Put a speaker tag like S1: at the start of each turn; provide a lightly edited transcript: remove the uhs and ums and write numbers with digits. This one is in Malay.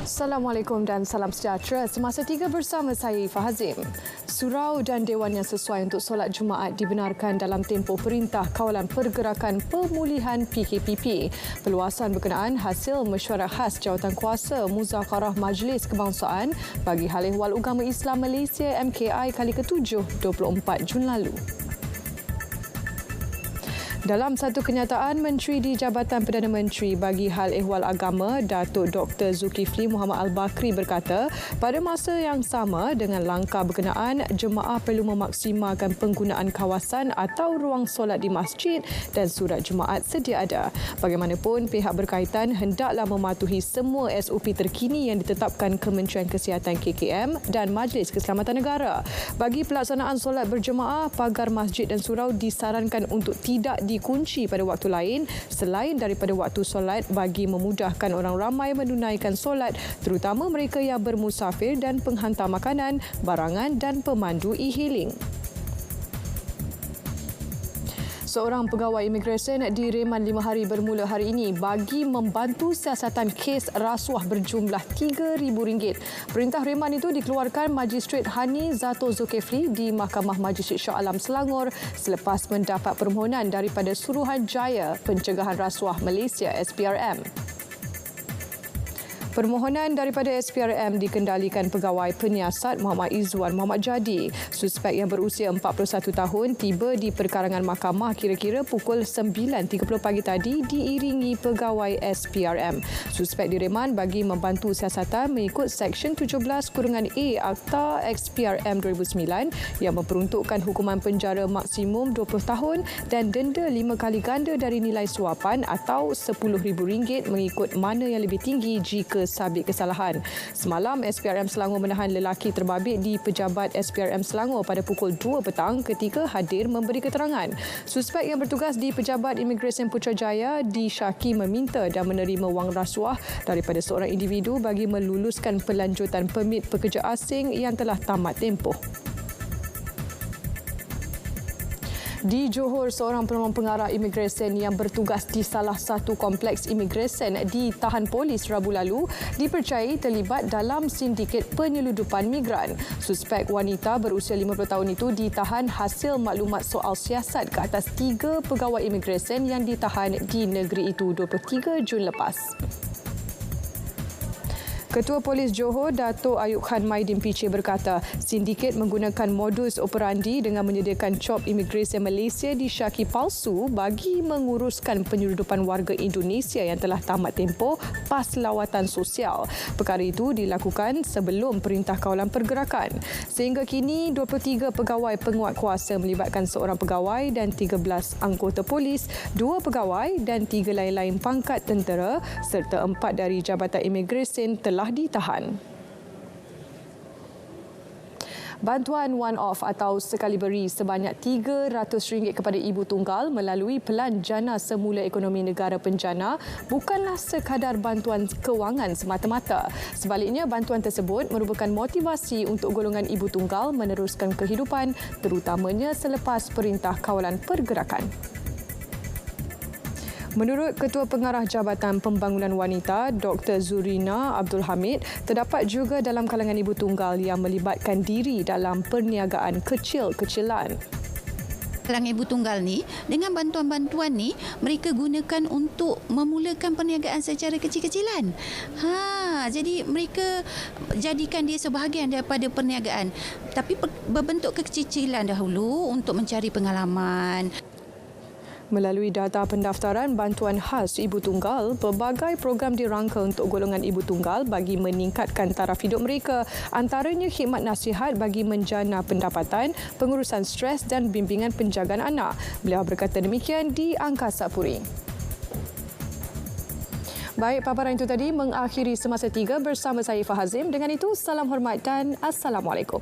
S1: Assalamualaikum dan salam sejahtera. Semasa 3 bersama saya Fahazim. Surau dan dewan yang sesuai untuk solat Jumaat dibenarkan dalam tempoh Perintah Kawalan Pergerakan Pemulihan PKPP. Perluasan berkenaan hasil mesyuarat khas Jawatankuasa Muzakarah Majlis Kebangsaan bagi Hal Ehwal Agama Islam Malaysia MKI kali ke-7 24 Jun lalu. Dalam satu kenyataan, Menteri di Jabatan Perdana Menteri bagi Hal Ehwal Agama, Datuk Dr. Zulkifli Muhammad Al-Bakri berkata, pada masa yang sama dengan langkah berkenaan, jemaah perlu memaksimalkan penggunaan kawasan atau ruang solat di masjid dan surat Jumaat sedia ada. Bagaimanapun, pihak berkaitan hendaklah mematuhi semua SOP terkini yang ditetapkan Kementerian Kesihatan KKM dan Majlis Keselamatan Negara. Bagi pelaksanaan solat berjemaah, pagar masjid dan surau disarankan untuk tidak dikunci pada waktu lain selain daripada waktu solat bagi memudahkan orang ramai menunaikan solat, terutama mereka yang bermusafir dan penghantar makanan, barangan dan pemandu e-hailing. Seorang pegawai imigresen direman 5 hari bermula hari ini bagi membantu siasatan kes rasuah berjumlah RM3,000. Perintah reman itu dikeluarkan Magistrate Hani Zato Zulkifli di Mahkamah Majistret Shah Alam Selangor selepas mendapat permohonan daripada Suruhanjaya Pencegahan Rasuah Malaysia SPRM. Permohonan daripada SPRM dikendalikan pegawai penyiasat Muhammad Izzuan Muhammad Jadi. Suspek yang berusia 41 tahun tiba di perkarangan mahkamah kira-kira pukul 9.30 pagi tadi diiringi pegawai SPRM. Suspek direman bagi membantu siasatan mengikut Seksyen 17(A) Akta SPRM 2009 yang memperuntukkan hukuman penjara maksimum 20 tahun dan denda 5 kali ganda dari nilai suapan atau RM10,000 mengikut mana yang lebih tinggi jika sabit kesalahan. Semalam, SPRM Selangor menahan lelaki terbabit di pejabat SPRM Selangor pada pukul 2 petang ketika hadir memberi keterangan. Suspek yang bertugas di pejabat imigresen Putrajaya disyaki meminta dan menerima wang rasuah daripada seorang individu bagi meluluskan pelanjutan permit pekerja asing yang telah tamat tempoh. Di Johor, seorang penolong pengarah imigresen yang bertugas di salah satu kompleks imigresen ditahan polis Rabu lalu dipercayai terlibat dalam sindiket penyeludupan migran. Suspek wanita berusia 50 tahun itu ditahan hasil maklumat soal siasat ke atas 3 pegawai imigresen yang ditahan di negeri itu 23 Jun lepas. Ketua Polis Johor, Datuk Ayub Khan Maidin Piche berkata, sindiket menggunakan modus operandi dengan menyediakan cop imigresen Malaysia disyaki palsu bagi menguruskan penyeludupan warga Indonesia yang telah tamat tempoh PAS lawatan sosial. Perkara itu dilakukan sebelum Perintah Kawalan Pergerakan. Sehingga kini, 23 pegawai penguatkuasa melibatkan seorang pegawai dan 13 anggota polis, 2 pegawai dan 3 lain-lain pangkat tentera serta 4 dari Jabatan Imigresen telah ditahan. Bantuan one-off atau sekali beri sebanyak RM300 kepada ibu tunggal melalui Pelan Jana Semula Ekonomi Negara Penjana bukanlah sekadar bantuan kewangan semata-mata. Sebaliknya, bantuan tersebut merupakan motivasi untuk golongan ibu tunggal meneruskan kehidupan, terutamanya selepas Perintah Kawalan Pergerakan. Menurut Ketua Pengarah Jabatan Pembangunan Wanita, Dr. Zurina Abdul Hamid, terdapat juga dalam kalangan ibu tunggal yang melibatkan diri dalam perniagaan kecil-kecilan.
S2: Kalangan ibu tunggal ni, dengan bantuan-bantuan ni, mereka gunakan untuk memulakan perniagaan secara kecil-kecilan. Jadi mereka jadikan dia sebahagian daripada perniagaan. Tapi berbentuk kecil-kecilan dahulu untuk mencari pengalaman.
S1: Melalui data pendaftaran bantuan khas ibu tunggal, pelbagai program dirangka untuk golongan ibu tunggal bagi meningkatkan taraf hidup mereka, antaranya khidmat nasihat bagi menjana pendapatan, pengurusan stres dan bimbingan penjagaan anak. Beliau berkata demikian di Angkasa Puri. Baik, paparan itu tadi mengakhiri Semasa 3 bersama saya Fahazim. Dengan itu, salam hormat dan Assalamualaikum.